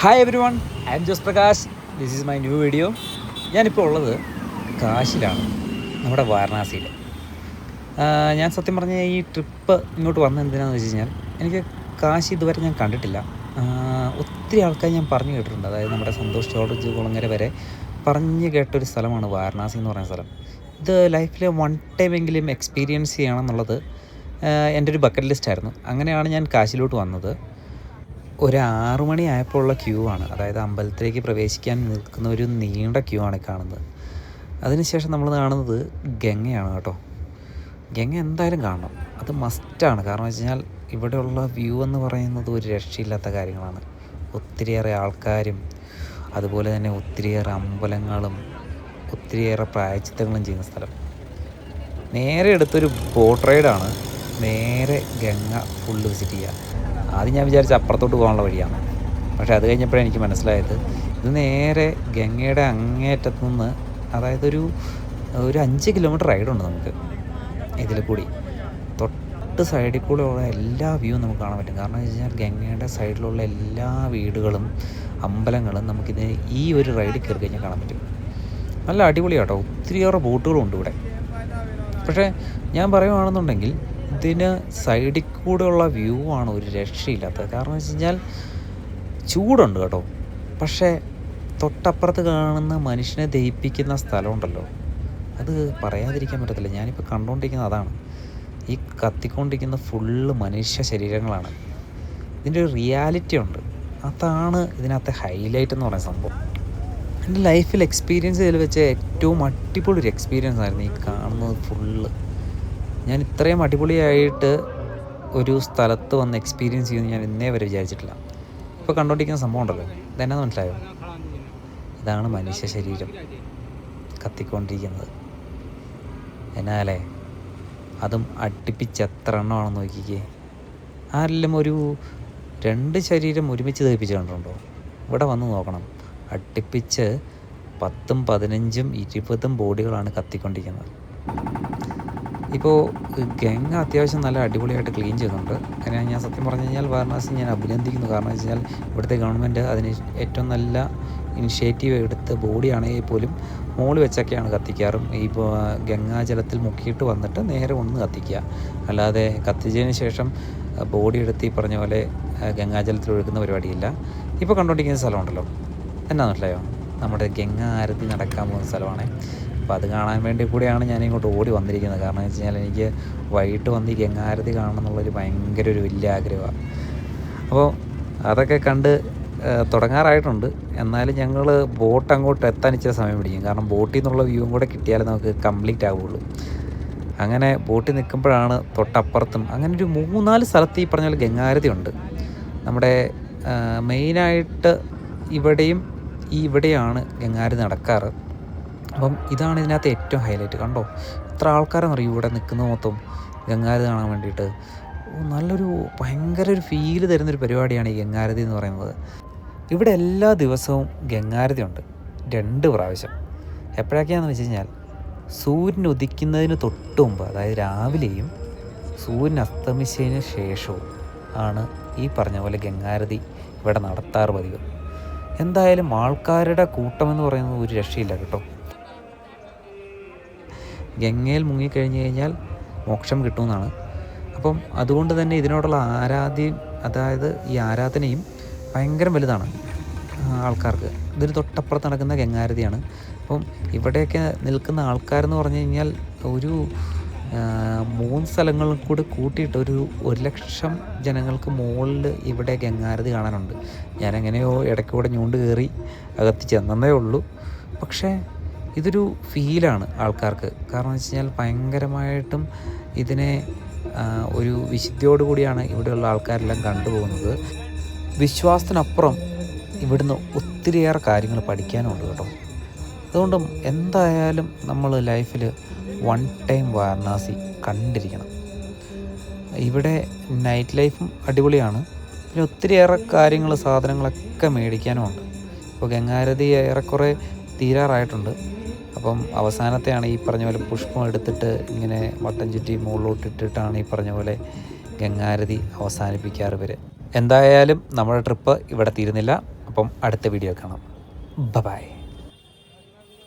Hi every one, I M Jose Prakash. This is my new video. ഞാനിപ്പോൾ ഉള്ളത് കാശിലാണ്, നമ്മുടെ വാരണാസിയിൽ. ഞാൻ സത്യം പറഞ്ഞ ഈ ട്രിപ്പ് ഇങ്ങോട്ട് വന്നത് എന്തിനാണെന്ന് വെച്ച് കഴിഞ്ഞാൽ, എനിക്ക് കാശി ഇതുവരെ ഞാൻ കണ്ടിട്ടില്ല. ഒത്തിരി ആൾക്കാർ ഞാൻ പറഞ്ഞു കേട്ടിട്ടുണ്ട്, അതായത് നമ്മുടെ സന്തോഷ് ജോർജ് കുളങ്ങര വരെ പറഞ്ഞു കേട്ടൊരു സ്ഥലമാണ് വാരണാസി എന്ന് പറയുന്ന സ്ഥലം. ഇത് ലൈഫിൽ വൺ ടൈം എങ്കിലും എക്സ്പീരിയൻസ് ചെയ്യണം എന്നുള്ളത് എൻ്റെ ഒരു ബക്കറ്റ് ലിസ്റ്റായിരുന്നു. അങ്ങനെയാണ് ഞാൻ കാശിയിലോട്ട് വന്നത്. ഒരു 6 മണി ആയപ്പോൾ ഉള്ള ക്യൂ ആണ്, അതായത് അമ്പലത്തിലേക്ക് പ്രവേശിക്കാൻ നിൽക്കുന്ന ഒരു നീണ്ട ക്യൂ ആണ് കാണുന്നത്. അതിനുശേഷം നമ്മൾ കാണുന്നത് ഗംഗയാണ് കേട്ടോ. ഗംഗ എന്തായാലും കാണണം, അത് മസ്റ്റാണ്. കാരണം വെച്ച് കഴിഞ്ഞാൽ ഇവിടെയുള്ള വ്യൂ എന്ന് പറയുന്നത് ഒരു രക്ഷയില്ലാത്ത കാര്യങ്ങളാണ്. ഒത്തിരിയേറെ ആൾക്കാരും അതുപോലെ തന്നെ ഒത്തിരിയേറെ അമ്പലങ്ങളും ഒത്തിരിയേറെ പ്രായച്ചിത്തങ്ങളും ചെയ്യുന്ന സ്ഥലം. നേരെ എടുത്തൊരു ബോട്ട് റൈഡാണ്, നേരെ ഗംഗ ഫുള്ള് വിസിറ്റ് ചെയ്യുക. ആദ്യം ഞാൻ വിചാരിച്ച അപ്പുറത്തോട്ട് പോകാനുള്ള വഴിയാണ്, പക്ഷേ അത് കഴിഞ്ഞപ്പോഴാണ് എനിക്ക് മനസ്സിലായത് ഇത് നേരെ ഗംഗയുടെ അങ്ങേയറ്റത്തു നിന്ന്, അതായത് ഒരു 5 കിലോമീറ്റർ റൈഡുണ്ട് നമുക്ക് ഇതിൽ കൂടി. തൊട്ട് സൈഡിൽ കൂടെ ഉള്ള എല്ലാ വ്യൂവും നമുക്ക് കാണാൻ പറ്റും. കാരണം എന്ന് വെച്ച് കഴിഞ്ഞാൽ ഗംഗയുടെ സൈഡിലുള്ള എല്ലാ വീടുകളും അമ്പലങ്ങളും നമുക്കിത് ഈ ഒരു റൈഡിൽ കയറി കഴിഞ്ഞാൽ കാണാൻ പറ്റും. നല്ല അടിപൊളിയാട്ടോ, ഒത്തിരിയേറെ ബോട്ടുകളുണ്ട് ഇവിടെ. പക്ഷേ ഞാൻ പറയുകയാണെന്നുണ്ടെങ്കിൽ ഇതിന് സൈഡിൽ കൂടെയുള്ള വ്യൂ ആണ് ഒരു രക്ഷയില്ലാത്തത്. കാരണം എന്ന് വെച്ച് കഴിഞ്ഞാൽ ചൂടുണ്ട് കേട്ടോ, പക്ഷേ തൊട്ടപ്പുറത്ത് കാണുന്ന മനുഷ്യനെ ദഹിപ്പിക്കുന്ന സ്ഥലമുണ്ടല്ലോ, അത് പറയാതിരിക്കാൻ പറ്റത്തില്ല. ഞാനിപ്പോൾ കണ്ടുകൊണ്ടിരിക്കുന്നത് അതാണ്. ഈ കത്തിക്കൊണ്ടിരിക്കുന്ന ഫുള്ള് മനുഷ്യ ശരീരങ്ങളാണ്. ഇതിൻ്റെ ഒരു റിയാലിറ്റി ഉണ്ട്, അതാണ് ഇതിനകത്തെ ഹൈലൈറ്റ് എന്ന് പറയുന്ന സംഭവം. എൻ്റെ ലൈഫിൽ എക്സ്പീരിയൻസ് ചെയ്ത് വെച്ച ഏറ്റവും അടിപൊളി ഒരു എക്സ്പീരിയൻസ് ആയിരുന്നു ഈ കാണുന്നത് ഫുള്ള്. ഞാൻ ഇത്രയും അടിപൊളിയായിട്ട് ഒരു സ്ഥലത്ത് വന്ന് എക്സ്പീരിയൻസ് ചെയ്യുമെന്ന് ഞാൻ ഇന്നേ വരെ വിചാരിച്ചിട്ടില്ല. ഇപ്പോൾ കണ്ടുകൊണ്ടിരിക്കുന്ന സംഭവം ഉണ്ടല്ലോ, ഇതെന്നാന്ന് മനസ്സിലായോ? ഇതാണ് മനുഷ്യ ശരീരം കത്തിക്കൊണ്ടിരിക്കുന്നത്. എന്നാലേ അതും അടുപ്പിച്ച് എത്ര എണ്ണമാണെന്ന് നോക്കിക്കേ. ആരെല്ലാം ഒരു 2 ശരീരം ഒരുമിച്ച് ദഹിപ്പിച്ച് കണ്ടിട്ടുണ്ടോ? ഇവിടെ വന്ന് നോക്കണം, അടുപ്പിച്ച് 10ഉം 15ഉം 20ഉം ബോഡികളാണ് കത്തിക്കൊണ്ടിരിക്കുന്നത്. ഇപ്പോൾ ഗംഗ അത്യാവശ്യം നല്ല അടിപൊളിയായിട്ട് ക്ലീൻ ചെയ്യുന്നുണ്ട്. അങ്ങനെ ഞാൻ സത്യം പറഞ്ഞു കഴിഞ്ഞാൽ വാരണാസി ഞാൻ അഭിനന്ദിക്കുന്നു. കാരണം വെച്ച് കഴിഞ്ഞാൽ ഇവിടുത്തെ ഗവൺമെൻറ് അതിന് ഏറ്റവും നല്ല ഇനിഷ്യേറ്റീവ് എടുത്ത് ബോഡിയാണെങ്കിൽ പോലും മുകളിൽ വെച്ചൊക്കെയാണ് കത്തിക്കാറും. ഇപ്പോൾ ഗംഗാജലത്തിൽ മുക്കിയിട്ട് വന്നിട്ട് നേരെ ഒന്ന് കത്തിക്കുക, അല്ലാതെ കത്തിച്ചതിന് ശേഷം ബോഡി എടുത്ത് ഈ പറഞ്ഞ പോലെ ഗംഗാജലത്തിൽ ഒഴുകുന്ന പരിപാടിയില്ല. ഇപ്പോൾ കണ്ടുകൊണ്ടിരിക്കുന്ന സ്ഥലമുണ്ടല്ലോ, എന്നാന്ന് മനസ്സിലായോ? നമ്മുടെ ഗംഗ ആരതി നടക്കാൻ പോകുന്ന സ്ഥലമാണ്. അപ്പോൾ അത് കാണാൻ വേണ്ടി കൂടിയാണ് ഞാനിങ്ങോട്ട് ഓടി വന്നിരിക്കുന്നത്. കാരണം എന്ന് വെച്ച് കഴിഞ്ഞാൽ എനിക്ക് വൈകിട്ട് വന്ന് ഈ ഗംഗാരതി കാണണം എന്നുള്ളൊരു ഭയങ്കര ഒരു വലിയ ആഗ്രഹമാണ്. അപ്പോൾ അതൊക്കെ കണ്ട് തുടങ്ങാറായിട്ടുണ്ട്. എന്നാലും ഞങ്ങൾ ബോട്ട് അങ്ങോട്ട് എത്താൻ ഇച്ചിരി സമയം പിടിക്കും. കാരണം ബോട്ടിൽ നിന്നുള്ള വ്യൂവും കൂടെ കിട്ടിയാലേ നമുക്ക് കംപ്ലീറ്റ് ആവുകയുള്ളൂ. അങ്ങനെ ബോട്ടിൽ നിൽക്കുമ്പോഴാണ് തൊട്ടപ്പുറത്തും അങ്ങനെ ഒരു 3-4 സ്ഥലത്ത് ഈ പറഞ്ഞ പോലെ ഗംഗാരതി ഉണ്ട്. നമ്മുടെ മെയിനായിട്ട് ഇവിടെയാണ് ഗംഗാരതി നടക്കാറ്. അപ്പം ഇതാണ് ഇതിനകത്ത് ഏറ്റവും ഹൈലൈറ്റ്. കണ്ടോ എത്ര ആൾക്കാരെന്നറിയും ഇവിടെ നിൽക്കുന്നത് മൊത്തം ഗംഗാരതി കാണാൻ വേണ്ടിയിട്ട്. നല്ലൊരു ഭയങ്കര ഒരു ഫീല് തരുന്നൊരു പരിപാടിയാണ് ഈ ഗംഗാരതി എന്ന് പറയുന്നത്. ഇവിടെ എല്ലാ ദിവസവും ഗംഗാരതി ഉണ്ട് 2 പ്രാവശ്യം. എപ്പോഴൊക്കെയാണെന്ന് വെച്ച് കഴിഞ്ഞാൽ സൂര്യൻ ഉദിക്കുന്നതിന് തൊട്ട് മുമ്പ്, അതായത് രാവിലെയും സൂര്യൻ അസ്തമിച്ചതിന് ശേഷവും ആണ് ഈ പറഞ്ഞ പോലെ ഗംഗാരതി ഇവിടെ നടത്താറ് പതിവ്. എന്തായാലും ആൾക്കാരുടെ കൂട്ടമെന്ന് പറയുന്നത് ഒരു രക്ഷയില്ല കേട്ടോ. ഗംഗയിൽ മുങ്ങിക്കഴിഞ്ഞ് കഴിഞ്ഞാൽ മോക്ഷം കിട്ടുമെന്നാണ്. അപ്പം അതുകൊണ്ട് തന്നെ ഇതിനോടുള്ള അതായത് ഈ ആരാധനയും ഭയങ്കര വലുതാണ് ആൾക്കാർക്ക്. ഇതിന് തൊട്ടപ്പുറത്ത് നടക്കുന്ന ഗംഗാരതിയാണ്. അപ്പം ഇവിടെയൊക്കെ നിൽക്കുന്ന ആൾക്കാരെന്ന് പറഞ്ഞു കഴിഞ്ഞാൽ ഒരു 3 സ്ഥലങ്ങളിൽ കൂടി കൂട്ടിയിട്ട് ഒരു 1,00,000 ജനങ്ങൾക്ക് മുകളിൽ ഇവിടെ ഗംഗാരതി കാണാനുണ്ട്. ഞാനെങ്ങനെയോ ഇടയ്ക്കൂടെ ഞൂണ്ട് കയറി അകത്ത് ചെന്നതേ ഉള്ളൂ. പക്ഷേ ഇതൊരു ഫീലാണ് ആൾക്കാർക്ക്. കാരണം എന്ന് വെച്ച് കഴിഞ്ഞാൽ ഭയങ്കരമായിട്ടും ഇതിനെ ഒരു വിശുദ്ധിയോടുകൂടിയാണ് ഇവിടെയുള്ള ആൾക്കാരെല്ലാം കണ്ടുപോകുന്നത്. വിശ്വാസത്തിനപ്പുറം ഇവിടുന്ന് ഒത്തിരിയേറെ കാര്യങ്ങൾ പഠിക്കാനുണ്ട് കേട്ടോ. അതുകൊണ്ടും എന്തായാലും നമ്മൾ ലൈഫിൽ 1 ടൈം വാരണാസി കണ്ടിരിക്കണം. ഇവിടെ നൈറ്റ് ലൈഫും അടിപൊളിയാണ്. പിന്നെ ഒത്തിരിയേറെ കാര്യങ്ങൾ സാധനങ്ങളൊക്കെ മേടിക്കാനുമുണ്ട്. ഇപ്പോൾ ഗംഗാരതി ഏറെക്കുറെ തീരാറായിട്ടുണ്ട്. അപ്പം അവസാനത്തെയാണ് ഈ പറഞ്ഞ പോലെ പുഷ്പം എടുത്തിട്ട് ഇങ്ങനെ വട്ടം ചുറ്റി മുകളിലോട്ടിട്ടിട്ടാണ് ഈ പറഞ്ഞ പോലെ ഗംഗാരതി അവസാനിപ്പിക്കാറ് വരെ. എന്തായാലും നമ്മുടെ ട്രിപ്പ് ഇവിടെ തീരുന്നില്ല. അപ്പം അടുത്ത വീഡിയോ കാണാം. ബൈ.